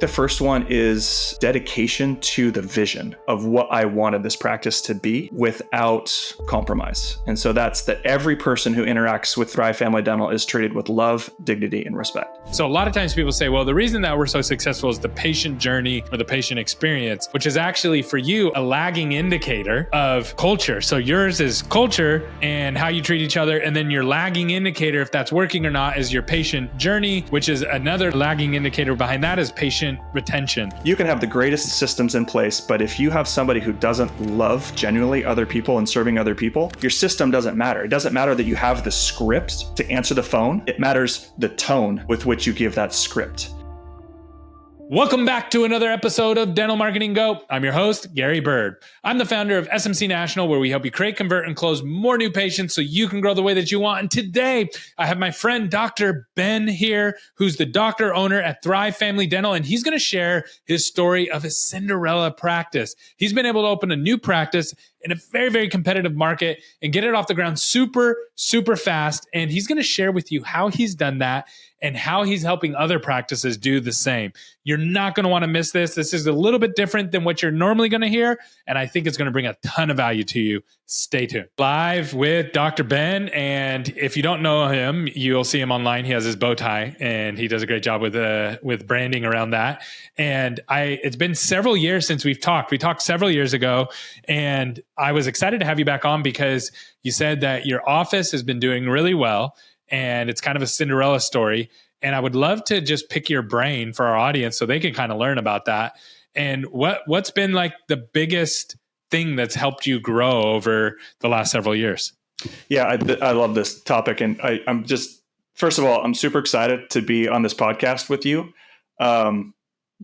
The first one is dedication to the vision of what I wanted this practice to be without compromise. And so that's that every person who interacts with Thrive Family Dental is treated with love, dignity, and respect. So a lot of times people say, well, the reason that we're so successful is the patient journey or the patient experience, which is actually for you a lagging indicator of culture. So yours is culture and how you treat each other. And then your lagging indicator, if that's working or not, is your patient journey, which is another lagging indicator behind that is patient retention. You can have the greatest systems in place, but if you have somebody who doesn't love genuinely other people and serving other people, your system doesn't matter. It doesn't matter that you have the script to answer the phone. It matters the tone with which you give that script. Welcome back to another episode of Dental Marketing Go. I'm your host, Gary Bird. I'm the founder of SMC National, where we help you create, convert, and close more new patients so you can grow the way that you want. And today, I have my friend, Dr. Ben here, who's the doctor owner at Thrive Family Dental, and he's going to share his story of his Cinderella practice. He's been able to open a new practice in a very, very competitive market and get it off the ground super, super fast. And he's going to share with you how he's done that and how he's helping other practices do the same. You're not going to want to miss this. This is a little bit different than what you're normally going to hear, and I think it's going to bring a ton of value to you. Stay tuned. Live with Dr. Ben, and if you don't know him, you'll see him online. He has his bow tie, and he does a great job with branding around that. And it's been several years since we've talked. We talked several years ago, and I was excited to have you back on because you said that your office has been doing really well, and it's kind of a Cinderella story. And I would love to just pick your brain for our audience so they can kind of learn about that. And what's been like the biggest thing that's helped you grow over the last several years? Yeah, I love this topic. And I'm just, first of all, I'm super excited to be on this podcast with you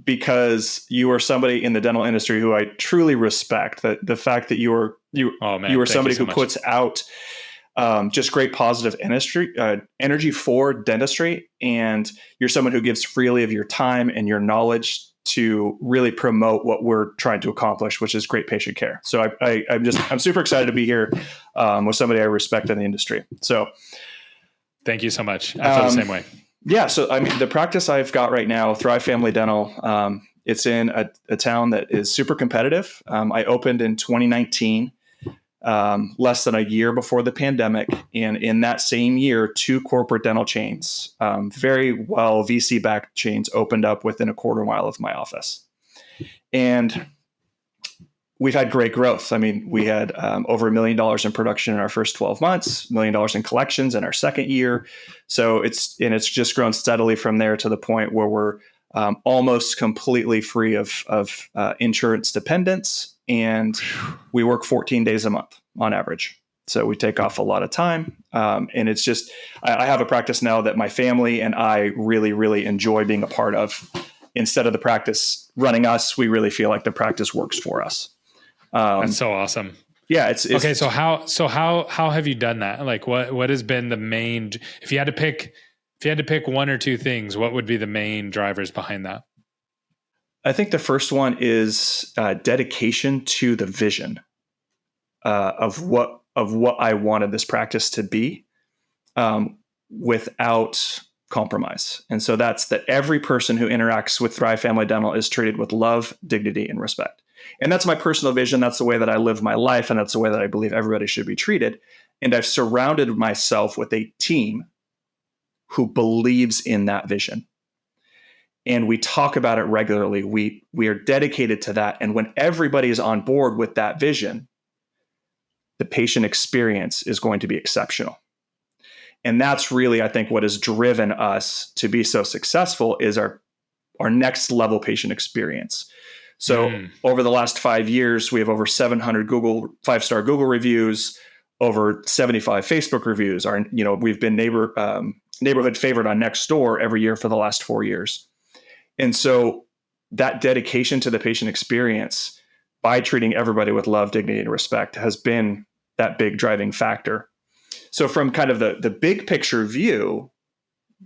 because you are somebody in the dental industry who I truly respect. That the fact that you are somebody who puts out just great positive energy for dentistry. And you're someone who gives freely of your time and your knowledge to really promote what we're trying to accomplish, which is great patient care. So I'm super excited to be here with somebody I respect in the industry. So thank you so much. I feel the same way. Yeah. So, I mean, the practice I've got right now, Thrive Family Dental, it's in a town that is super competitive. I opened in 2019. Less than a year before the pandemic. And in that same year, 2 corporate dental chains, very well VC-backed chains, opened up within a quarter mile of my office. And we've had great growth. I mean, we had over $1 million in production in our first 12 months, $1 million in collections in our second year. So it's just grown steadily from there to the point where we're almost completely free of insurance dependence. And we work 14 days a month on average. So we take off a lot of time. And it's just, I have a practice now that my family and I really, really enjoy being a part of. Instead of the practice running us, we really feel like the practice works for us. That's so awesome. Yeah. It's okay. So how have you done that? Like what has been the main, if you had to pick one or two things, what would be the main drivers behind that? I think the first one is dedication to the vision of what I wanted this practice to be without compromise. And so that's that every person who interacts with Thrive Family Dental is treated with love, dignity, and respect. And that's my personal vision. That's the way that I live my life. And that's the way that I believe everybody should be treated. And I've surrounded myself with a team who believes in that vision. And we talk about it regularly. We are dedicated to that. And when everybody is on board with that vision, the patient experience is going to be exceptional. And that's really, I think, what has driven us to be so successful is our next level patient experience. So over the last 5 years, we have over 700 5-star Google reviews, over 75 Facebook reviews. We've been neighborhood favorite on Nextdoor every year for the last 4 years. And so that dedication to the patient experience by treating everybody with love, dignity, and respect has been that big driving factor. So from kind of the big picture view,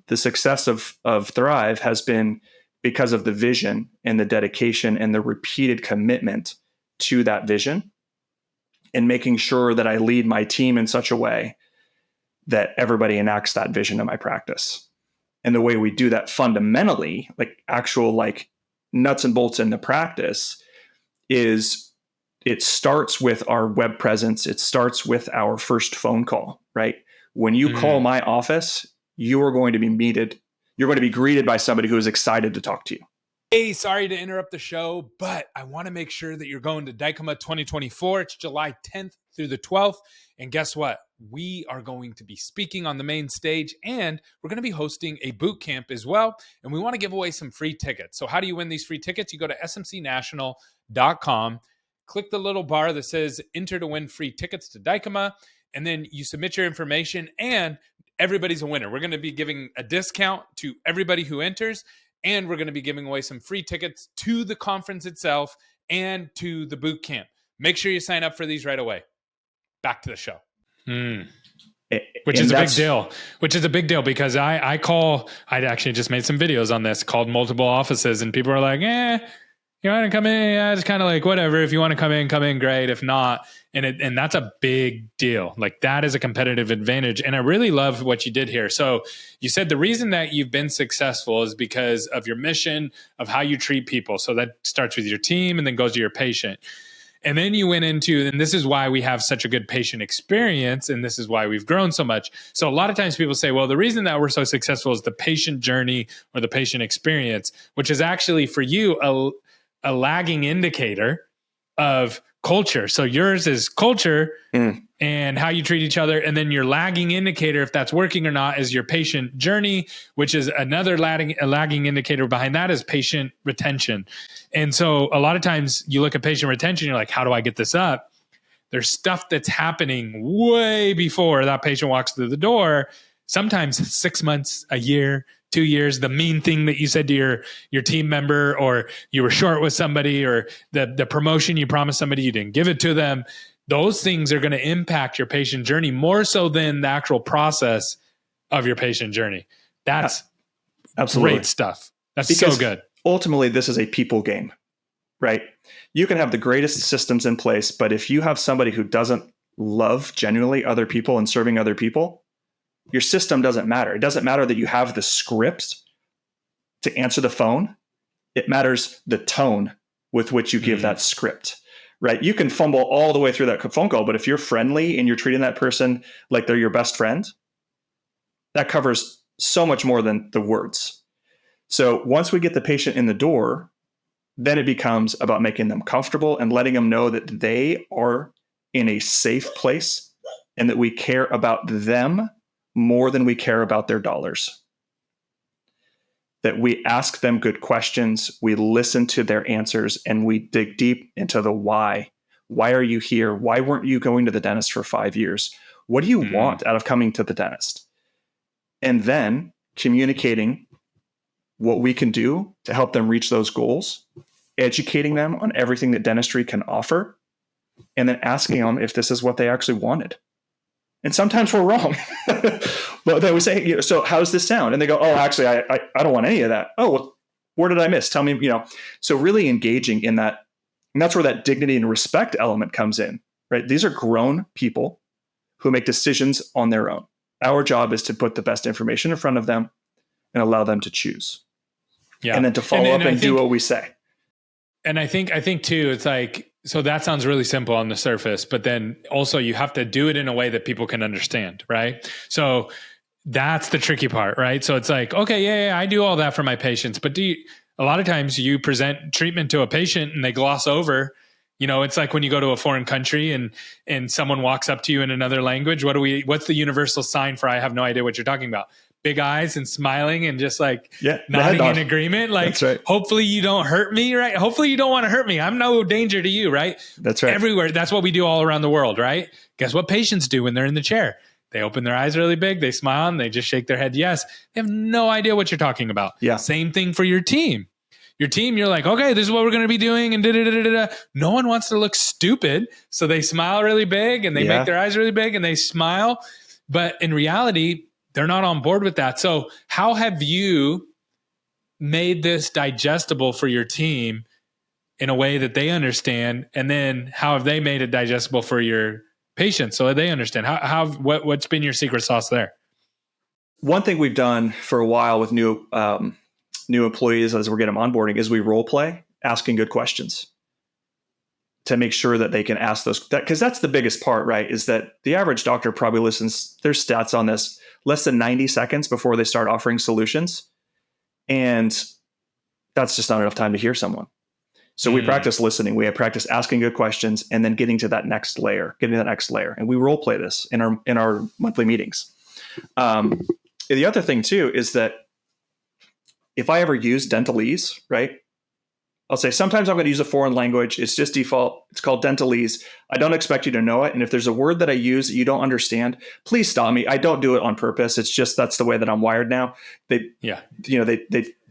the success of Thrive has been because of the vision and the dedication and the repeated commitment to that vision and making sure that I lead my team in such a way that everybody enacts that vision in my practice. And the way we do that fundamentally, like actual nuts and bolts in the practice is it starts with our web presence. It starts with our first phone call, right? When you call my office, you are going to be you're going to be greeted by somebody who is excited to talk to you. Hey, sorry to interrupt the show, but I want to make sure that you're going to Dicoma 2024. It's July 10th through the 12th. And guess what? We are going to be speaking on the main stage, and we're going to be hosting a boot camp as well. And we want to give away some free tickets. So how do you win these free tickets? You go to smcnational.com, click the little bar that says enter to win free tickets to Dicoma, and then you submit your information, and everybody's a winner. We're going to be giving a discount to everybody who enters, and we're going to be giving away some free tickets to the conference itself and to the boot camp. Make sure you sign up for these right away. Back to the show. Which is a big deal. Which is a big deal because I actually just made some videos on this called Multiple Offices, and people are like, you want to come in? Yeah, it's kind of like whatever. If you want to come in, great. If not, and that's a big deal. Like that is a competitive advantage. And I really love what you did here. So you said the reason that you've been successful is because of your mission of how you treat people. So that starts with your team and then goes to your patient. And then you went into, and this is why we have such a good patient experience, and this is why we've grown so much. So a lot of times people say, well, the reason that we're so successful is the patient journey or the patient experience, which is actually for you a lagging indicator of culture. So yours is culture and how you treat each other. And then your lagging indicator, if that's working or not, is your patient journey, which is another lagging indicator behind that is patient retention. And so a lot of times you look at patient retention, you're like, how do I get this up? There's stuff that's happening way before that patient walks through the door, sometimes 6 months, a year, 2 years, the mean thing that you said to your team member, or you were short with somebody, or the promotion you promised somebody, you didn't give it to them. Those things are going to impact your patient journey more so than the actual process of your patient journey. That's absolutely great stuff. That's because so good. Ultimately, this is a people game, right? You can have the greatest systems in place, but if you have somebody who doesn't love genuinely other people and serving other people, your system doesn't matter. It doesn't matter that you have the scripts to answer the phone. It matters the tone with which you give that script, right? You can fumble all the way through that phone call, but if you're friendly and you're treating that person like they're your best friend, that covers so much more than the words. So once we get the patient in the door, then it becomes about making them comfortable and letting them know that they are in a safe place and that we care about them more than we care about their dollars. That we ask them good questions, we listen to their answers, and we dig deep into the why. Why are you here? Why weren't you going to the dentist for 5 years? What do you want out of coming to the dentist? And then communicating what we can do to help them reach those goals, educating them on everything that dentistry can offer, and then asking them if this is what they actually wanted. And sometimes we're wrong. But then we say, so how does this sound? And they go, oh, actually, I don't want any of that. Oh, well, where did I miss? Tell me, So really engaging in that. And that's where that dignity and respect element comes in, right? These are grown people who make decisions on their own. Our job is to put the best information in front of them and allow them to choose. Yeah. And then to follow up and do what we say. And I think too, it's like, so that sounds really simple on the surface, but then also you have to do it in a way that people can understand, right? So that's the tricky part, right? So it's like, okay, yeah, I do all that for my patients, but a lot of times you present treatment to a patient and they gloss over, it's like when you go to a foreign country and someone walks up to you in another language, what's the universal sign for, I have no idea what you're talking about? Big eyes and smiling and just like nodding in agreement. Like, that's right. Hopefully you don't hurt me, right? Hopefully you don't want to hurt me. I'm no danger to you, right? That's right. Everywhere. That's what we do all around the world, right? Guess what patients do when they're in the chair? They open their eyes really big, they smile, and they just shake their head yes. They have no idea what you're talking about. Yeah. Same thing for your team. Your team, you're like, okay, this is what we're going to be doing, and da-da-da-da-da. No one wants to look stupid, so they smile really big, and they make their eyes really big, and they smile. But in reality, they're not on board with that. So how have you made this digestible for your team in a way that they understand? And then how have they made it digestible for your patients so that they understand? What's been your secret sauce there? One thing we've done for a while with new new employees as we're getting them onboarding is we role play asking good questions to make sure that they can ask those, because that's the biggest part, right? Is that the average doctor probably listens, there's stats on this, less than 90 seconds before they start offering solutions. And that's just not enough time to hear someone. So we practice listening. We have practice asking good questions and then getting to that next layer, And we role play this in our monthly meetings. The other thing too, is that if I ever use dentalese, right? I'll say, sometimes I'm going to use a foreign language. It's just default. It's called dentalese. I don't expect you to know it. And if there's a word that I use that you don't understand, please stop me. I don't do it on purpose. It's just, that's the way that I'm wired now. They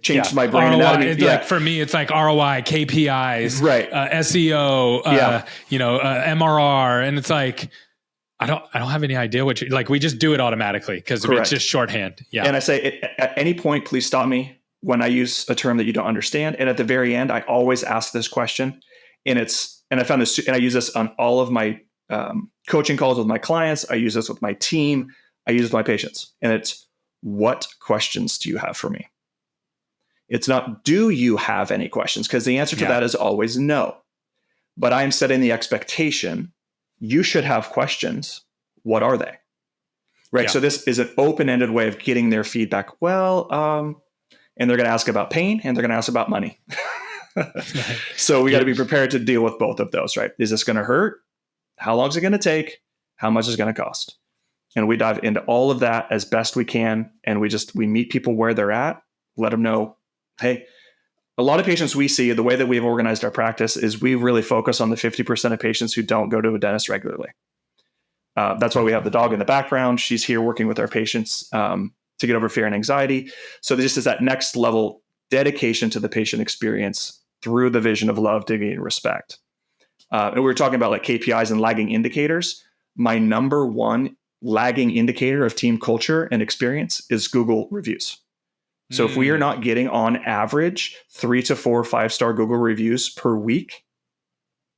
changed my brain ROI, anatomy. Like for me, it's like ROI, KPIs, right? SEO, MRR. And it's like, I don't have any idea what you like. We just do it automatically because it's just shorthand. Yeah. And I say, at any point, please stop me when I use a term that you don't understand. And at the very end, I always ask this question. And I found this, and I use this on all of my coaching calls with my clients. I use this with my team. I use it with my patients. And it's, what questions do you have for me? It's not, do you have any questions? Because the answer to that is always no. But I'm setting the expectation, you should have questions. What are they? Right. Yeah. So this is an open-ended way of getting their feedback. And they're going to ask about pain and they're going to ask about money. So we got to be prepared to deal with both of those, right? Is this going to hurt? How long is it going to take? How much is it going to cost? And we dive into all of that as best we can. And we meet people where they're at, let them know, hey, a lot of patients we see, the way that we've organized our practice is we really focus on the 50% of patients who don't go to a dentist regularly. That's why we have the dog in the background. She's here working with our patients to get over fear and anxiety. So there just is that next level dedication to the patient experience through the vision of love, dignity, and respect. And we were talking about like KPIs and lagging indicators. My number one lagging indicator of team culture and experience is Google reviews. So if we are not getting on average 3 to 4 5-star Google reviews per week,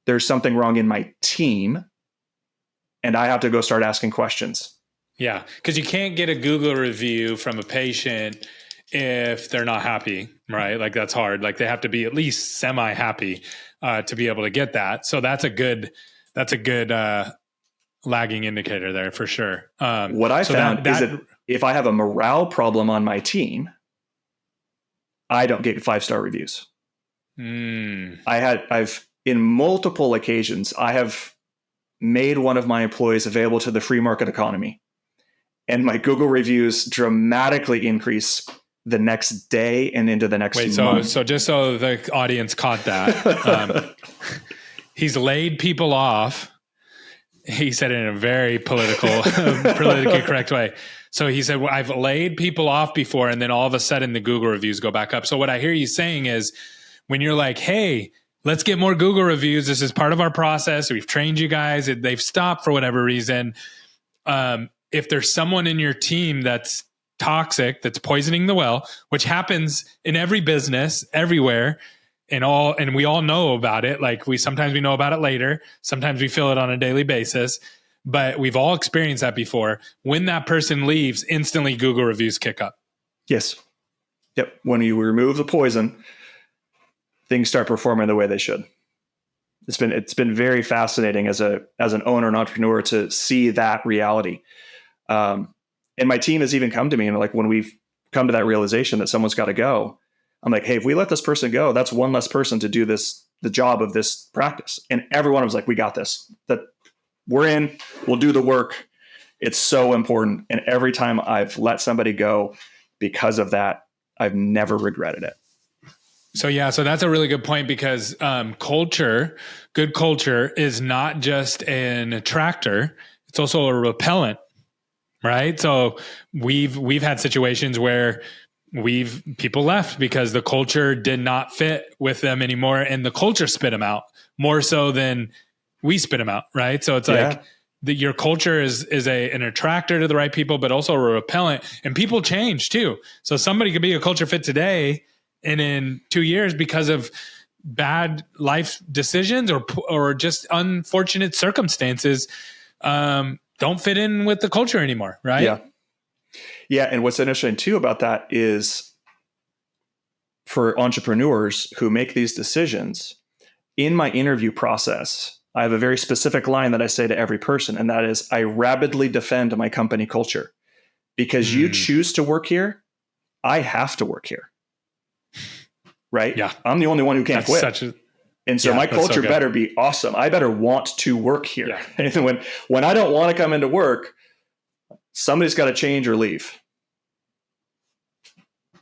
there's something wrong in my team. And I have to go start asking questions. Yeah, because you can't get a Google review from a patient if they're not happy, right? Like that's hard. Like they have to be at least semi-happy to be able to get that. So that's a good lagging indicator there for sure. What I found is that if I have a morale problem on my team, I don't get 5-star reviews. I've in multiple occasions, I have made one of my employees available to the free market economy. And my Google reviews dramatically increase the next day and into the next month. So just so the audience caught that, he's laid people off. He said it in a very politically correct way. So he said, well, I've laid people off before, and then all of a sudden the Google reviews go back up. So what I hear you saying is when you're like, hey, let's get more Google reviews. This is part of our process. We've trained you guys. They've stopped for whatever reason. If there's someone in your team that's toxic, that's poisoning the well, which happens in every business, everywhere, and we all know about it. Like sometimes we know about it later. Sometimes we feel it on a daily basis, but we've all experienced that before. When that person leaves, instantly Google reviews kick up. Yes. Yep. When you remove the poison, things start performing the way they should. It's been very fascinating as an owner and entrepreneur to see that reality. And my team has even come to me and like when we've come to that realization that someone's got to go, I'm like, hey, if we let this person go, that's one less person to do the job of this practice. And everyone was like, we got this. That we're in. We'll do the work. It's so important. And every time I've let somebody go because of that, I've never regretted it. So that's a really good point because good culture is not just an attractor; it's also a repellent, right? So we've had situations where people left because the culture did not fit with them anymore, and the culture spit them out more so than we spit them out, right? So it's like your culture is an attractor to the right people, but also a repellent, and people change too. So somebody could be a culture fit today, and in 2 years, because of bad life decisions or just unfortunate circumstances, don't fit in with the culture anymore, right? Yeah. And what's interesting too about that is for entrepreneurs who make these decisions, in my interview process, I have a very specific line that I say to every person, and that is, I rabidly defend my company culture. Because you choose to work here, I have to work here. Right? Yeah. I'm the only one who can't quit. And so my culture better be awesome. I better want to work here. Yeah. And when I don't want to come into work, somebody's got to change or leave.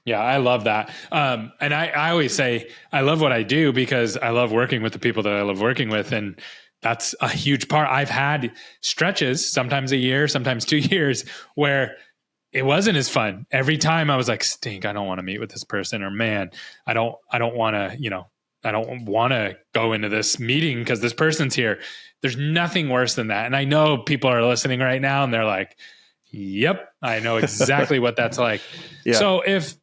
Yeah, I love that. And I always say I love what I do because I love working with the people that I love working with. And that's a huge part. I've had stretches, sometimes a year, sometimes 2 years, where it wasn't as fun. Every time I was like, stink, I don't want to meet with this person, or man, I don't want to, I don't want to go into this meeting because this person's here. There's nothing worse than that. And I know people are listening right now and they're like, yep, I know exactly what that's like. Yeah. So if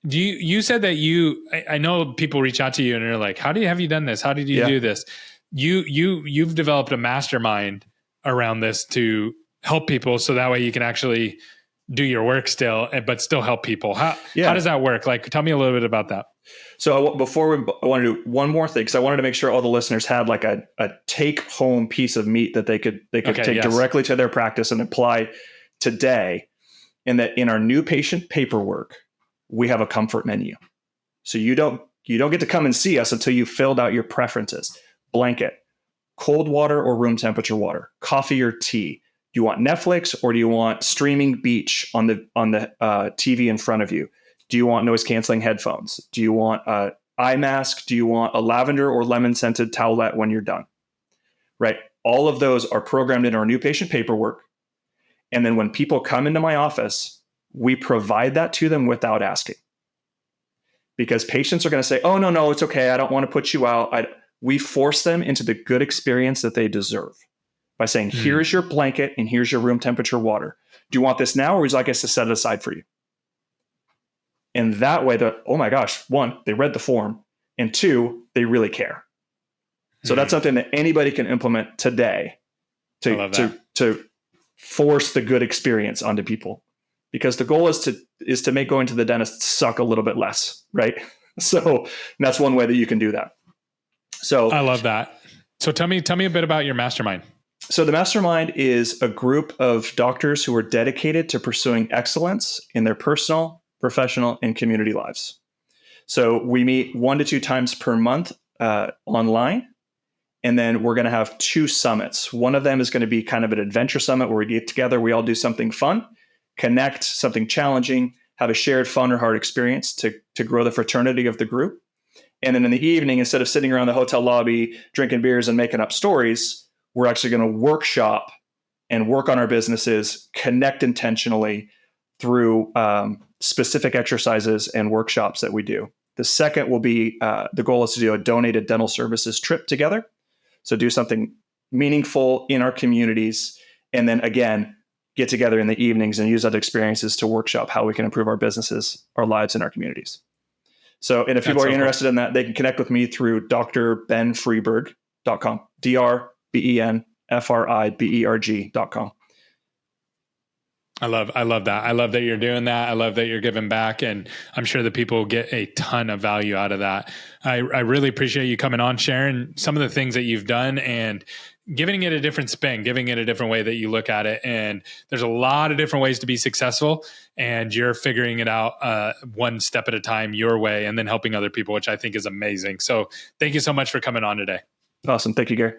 you said that I know people reach out to you and they're like, have you done this? How did you do this? You've developed a mastermind around this to help people. So that way you can actually do your work still, but still help people. How does that work? Like, tell me a little bit about that. So I want to do one more thing, because I wanted to make sure all the listeners had like a take home piece of meat that they could take directly to their practice and apply today. And that in our new patient paperwork, we have a comfort menu. So you don't get to come and see us until you filled out your preferences. Blanket, cold water or room temperature water, coffee or tea. Do you want Netflix or do you want streaming beach on the TV in front of you? Do you want noise canceling headphones? Do you want an eye mask? Do you want a lavender or lemon scented towelette when you're done? Right. All of those are programmed in our new patient paperwork. And then when people come into my office, we provide that to them without asking. Because patients are going to say, oh, no, it's okay. I don't want to put you out. We force them into the good experience that they deserve by saying, here's your blanket and here's your room temperature water. Do you want this now, or would you like us to set it aside for you? And that way, oh my gosh, one, they read the form, and two, they really care. So that's something that anybody can implement today to force the good experience onto people. Because the goal is to make going to the dentist suck a little bit less, right? So that's one way that you can do that. So I love that. So tell me a bit about your mastermind. So the mastermind is a group of doctors who are dedicated to pursuing excellence in their personal, professional, and community lives. So we meet 1 to 2 times per month online. And then we're going to have 2 summits. One of them is going to be kind of an adventure summit where we get together, we all do something fun, connect, something challenging, have a shared fun or hard experience to grow the fraternity of the group. And then in the evening, instead of sitting around the hotel lobby, drinking beers and making up stories, we're actually going to workshop and work on our businesses, connect intentionally through specific exercises and workshops that we do. The second will be, the goal is to do a donated dental services trip together. So do something meaningful in our communities. And then again, get together in the evenings and use other experiences to workshop how we can improve our businesses, our lives, and our communities. So, and if people are interested in that, they can connect with me through drbenfriberg.com, drbenfriberg.com. I love that. I love that you're doing that. I love that you're giving back, and I'm sure that people get a ton of value out of that. I really appreciate you coming on, sharing some of the things that you've done and giving it a different spin, giving it a different way that you look at it. And there's a lot of different ways to be successful, and you're figuring it out one step at a time your way, and then helping other people, which I think is amazing. So thank you so much for coming on today. Awesome. Thank you, Gary.